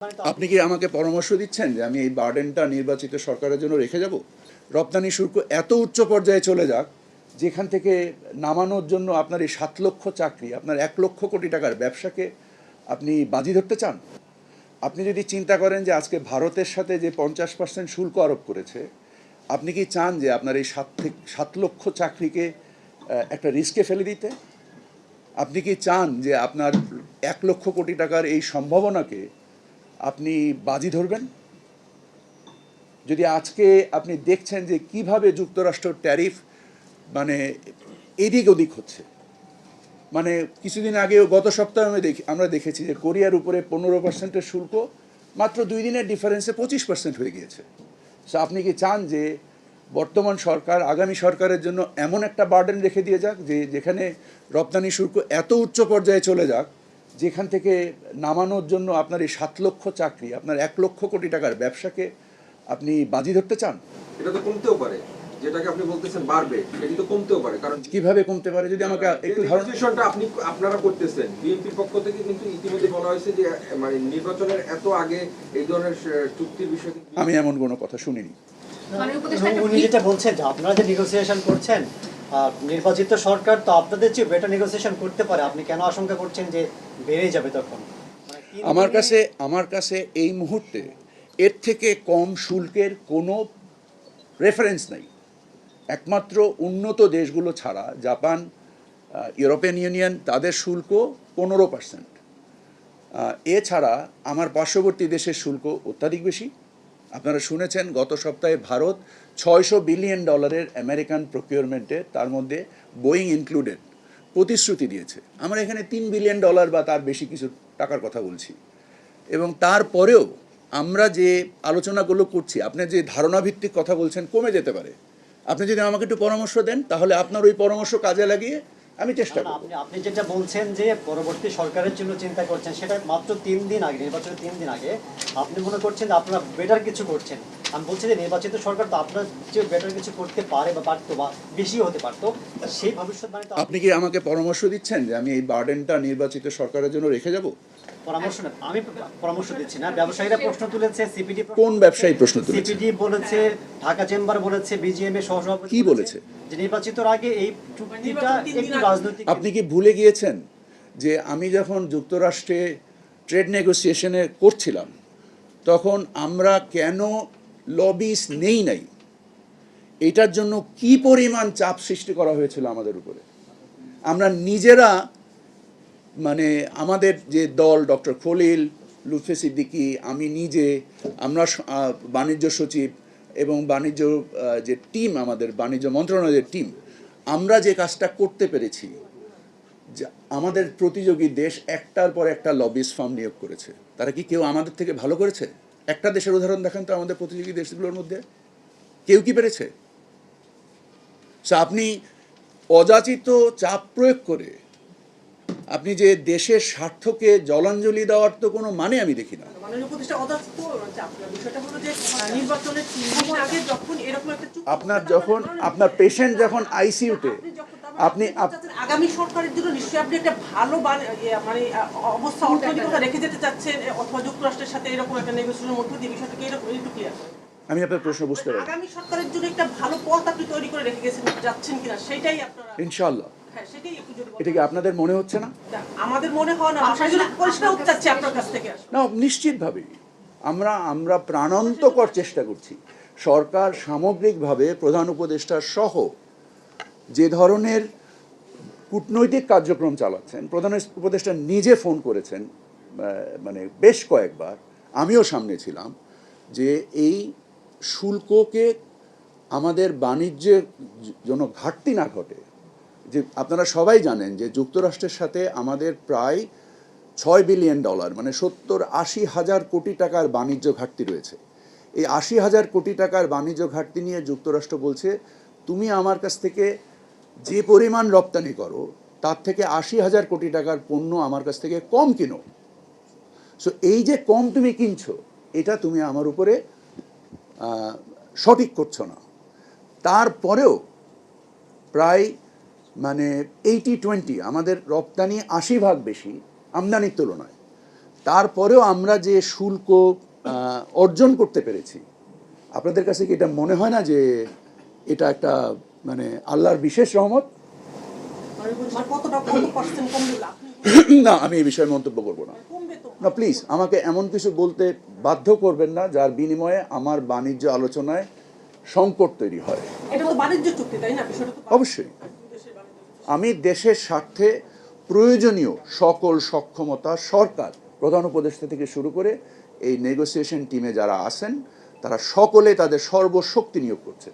আপনি কি আমাকে পরামর্শ দিচ্ছেন যে আমি এই বার্ডেনটা নির্বাচিত সরকারের জন্য রেখে যাব? রপ্তানি শুল্ক এত উচ্চ পর্যায়ে চলে যাক যেখান থেকে নামানোর জন্য আপনার এই 7 লক্ষ চাকরি, আপনার 1 লক্ষ কোটি টাকার ব্যবসাকে আপনি বাজি ধরতে চান? আপনি যদি চিন্তা করেন যে আজকে ভারতের সাথে যে 50% শুল্ক আরোপ করেছে, আপনি কি চান যে আপনার এই 7 লক্ষ চাকরিকে একটা রিস্কে ফেলে দিতে? আপনি কি চান যে আপনার 1 লক্ষ কোটি টাকার এই সম্ভাবনাকে আপনি বাজি ধরবেন? যদি আজকে আপনি দেখছেন যে কিভাবে যুক্তরাষ্ট্র ট্যারিফ মানে এদিক ওদিক হচ্ছে, মানে কিছুদিন আগেও গত সপ্তাহে আমরা দেখেছি যে কোরিয়ার উপরে 15% শুল্ক মাত্র 2 দিনের ডিফারেন্সে 25% হয়ে গিয়েছে। সো আপনি কি চান যে বর্তমান সরকার আগামী সরকারের জন্য এমন একটা বার্ডেন রেখে দিয়ে যাক যেখানে রপ্তানি শুল্ক এত উচ্চ পর্যায়ে চলে যাক যেখান থেকে নামানোর জন্য আপনার এই 7 লক্ষ চাকরি, আপনার 1 লক্ষ কোটি টাকার ব্যবসাকে আপনি বাজি ধরতে চান? এটা তো কমতেও পারে, যেটাকে আপনি বলতেছেন বাড়বে, সেটি তো কমতেও পারে। কারণ কিভাবে কমতে পারে যদি আমাকে একটু ধারণা আপনারা করতেছেন, বিএনপির পক্ষ থেকে কিন্তু ইতিমধ্যে বলা হয়েছে যে মানে নির্বাচনের এত আগে এই ধরনের চুক্তির বিষয়ে আমি এমন কোনো কথা শুনিনি। উনি যেটা বলছেন যে আপনারা যে নেগোসিয়েশন করছেন, নির্বাচিত সরকার তো আপনাদের চেয়ে বেটার নেগোসিয়েশন করতে পারে, আপনি কেন আশঙ্কা করছেন যে বেড়ে যাবে তখন? আমার কাছে এই মুহূর্তে এর থেকে কম শুল্কের কোনো রেফারেন্স নাই। একমাত্র উন্নত দেশগুলো ছাড়া জাপান, ইউরোপিয়ান ইউনিয়ন, তাদের শুল্ক 15%। এছাড়া আমার পার্শ্ববর্তী দেশের শুল্ক অত্যাধিক বেশি। আপনারা শুনেছেন গত সপ্তাহে ভারত $600 বিলিয়ন আমেরিকান প্রকিউরমেন্টে, তার মধ্যে বোয়িং ইনক্লুডেড, প্রতিশ্রুতি দিয়েছে। আমরা এখানে $3 বিলিয়ন বা তার বেশি কিছু টাকার কথা বলছি, এবং তারপরেও আমরা যে আলোচনাগুলো করছি, আপনি যে ধারণাভিত্তিক কথা বলছেন কমে যেতে পারে। আপনি যদি আমাকে একটু পরামর্শ দেন তাহলে আপনার ওই পরামর্শ কাজে লাগিয়ে আমি চেষ্টা করব। আপনি যেটা বলছেন যে পরবর্তী সরকারের জন্য চিন্তা করছেন, সেটা মাত্র 3 দিন আগে, নির্বাচনের 3 দিন আগে আপনি মনে করছেন যে আপনারা বেটার কিছু করছেন। আমি বলছি যে নির্বাচিত সরকার তো আপনার যে বেটার কিছু করতে পারে বা পারতো বা বেশিও হতে পারতো, সেই ভবিষ্যৎবাণী তো আপনি কি আমাকে পরামর্শ দিচ্ছেন যে আমি এই বার্ডেনটা নির্বাচিত সরকারের জন্য রেখে যাব? পরামর্শ না, আমি পরামর্শ দিচ্ছি না। ব্যবসায়ীরা প্রশ্ন তুলেছে, সিপিডি কোন ব্যবসায়ী প্রশ্ন তুলেছে? সিপিডি বলেছে, ঢাকা চেম্বার বলেছে, বিজিএম এর সহসভাপতি কি বলেছে? যে নির্বাচিতর আগে এই চুক্তিটা একটু রাজনৈতিক। আপনি কি ভুলে গিয়েছেন যে আমি যখন যুক্তরাষ্ট্রে ট্রেড নেগোসিয়েশনে করছিলাম তখন আমরা কেন লবিস নেই নাই, এটার জন্য কি পরিমাণ চাপ সৃষ্টি করা হয়েছিল আমাদের উপরে? আমরা নিজেরা, মানে আমাদের যে দল, ডক্টর খলিল, লুৎফে সিদ্দিকী, আমি নিজে, আমরা বাণিজ্য সচিব এবং বাণিজ্য যে টিম, আমাদের বাণিজ্য মন্ত্রণালয়ের টিম, আমরা যে কাজটা করতে পেরেছি, আমাদের প্রতিযোগী দেশ একটার পর একটা লবিস ফার্ম নিয়োগ করেছে। তারা কি কেউ আমাদের থেকে ভালো করেছে? একটা দেশের উদাহরণ দেখান তো আমাদের প্রতিযোগী দেশগুলোর মধ্যে কেউ কি পেরেছে? আপনি অযাচিত চাপ প্রয়োগ করে আপনি যে দেশের স্বার্থকে জলাঞ্জলি দেওয়ার তো কোনো মানে আমি দেখি না। আপনার যখন আপনার পেশেন্ট যখন আইসিইউতে, আপনি আগামী সরকারের জন্য নিশ্চয়ই আপনি একটা ভালো মানে অবস্থা অর্থনৈতিকতা রেখে যেতে চাচ্ছেন, অথবা যুক্তরাষ্ট্রের সাথে এরকম একটা নেগোসিয়েশনের মধ্যে দিয়ে বিষয়টাকে এরকম একটু ক্লিয়ার করেন। আমি আপনার প্রশ্ন বুঝতে পারি। আগামী সরকারের জন্য একটা ভালো পথ আপনি তৈরি করে রেখে যাচ্ছেন কিনা সেটাই আপনারা। ইনশাআল্লাহ। হ্যাঁ, সেটাই একটু যদি এটা কি আপনাদের মনে হচ্ছে না? আমাদের মনে হয় না, পরিষ্কার হতে চাচ্ছি আপনার কাছ থেকে। না, নিশ্চিতভাবেই আমরা প্রাণান্তকর চেষ্টা করছি। সরকার সামগ্রিকভাবে প্রধান উপদেষ্টা সহ যে ধরনের কূটনৈতিক কার্যক্রম চালাচ্ছেন, প্রধান উপদেষ্টা নিজে ফোন করেছেন মানে বেশ কয়েকবার, আমিও সামনে ছিলাম, যে এই শুল্ককে আমাদের বাণিজ্যের জন্য ঘাটতি না ঘটে। যে আপনারা সবাই জানেন যে যুক্তরাষ্ট্রের সাথে আমাদের প্রায় $6 বিলিয়ন, মানে 70-80 হাজার কোটি টাকার বাণিজ্য ঘাটতি রয়েছে। এই 80 হাজার কোটি টাকার বাণিজ্য ঘাটতি নিয়ে যুক্তরাষ্ট্র বলছে, তুমি আমার কাছ থেকে যে পরিমাণ রপ্তানি করো তার থেকে 80 হাজার কোটি টাকার পণ্য আমার কাছ থেকে কম কিনো। সো এই যে কম তুমি কিনছো, এটা তুমি আমার উপরে সঠিক করছো না। তারপরেও প্রায় মানে 80-20, আমাদের রপ্তানি 80 ভাগ বেশি আমদানির তুলনায়। তারপরেও আমরা যে শুল্ক অর্জন করতে পেরেছি, আপনাদের কাছে কি এটা মনে হয় না যে এটা একটা মানে আল্লাহর বিশেষ রহমত? মানে কত পার্সেন্ট কমবে বলে আপনি না, আমি এই বিষয়ে মন্তব্য করব না। কমবে তো? না প্লিজ, আমাকে এমন কিছু বলতে বাধ্য করবেন না যার বিনিময়ে আমার বাণিজ্য আলোচনায় সংকট তৈরি হয়। এটা তো বাণিজ্য চুক্তি, তাই না? বিষয়টা তো অবশ্যই দেশের বাণিজ্য। আমি দেশের স্বার্থে প্রয়োজনীয় সকল সক্ষমতা সরকার, প্রধান উপদেষ্টা থেকে শুরু করে এই নেগোসিয়েশন টিমে যারা আছেন তারা সকলে তাদের সর্বশক্তি নিয়োগ করছে।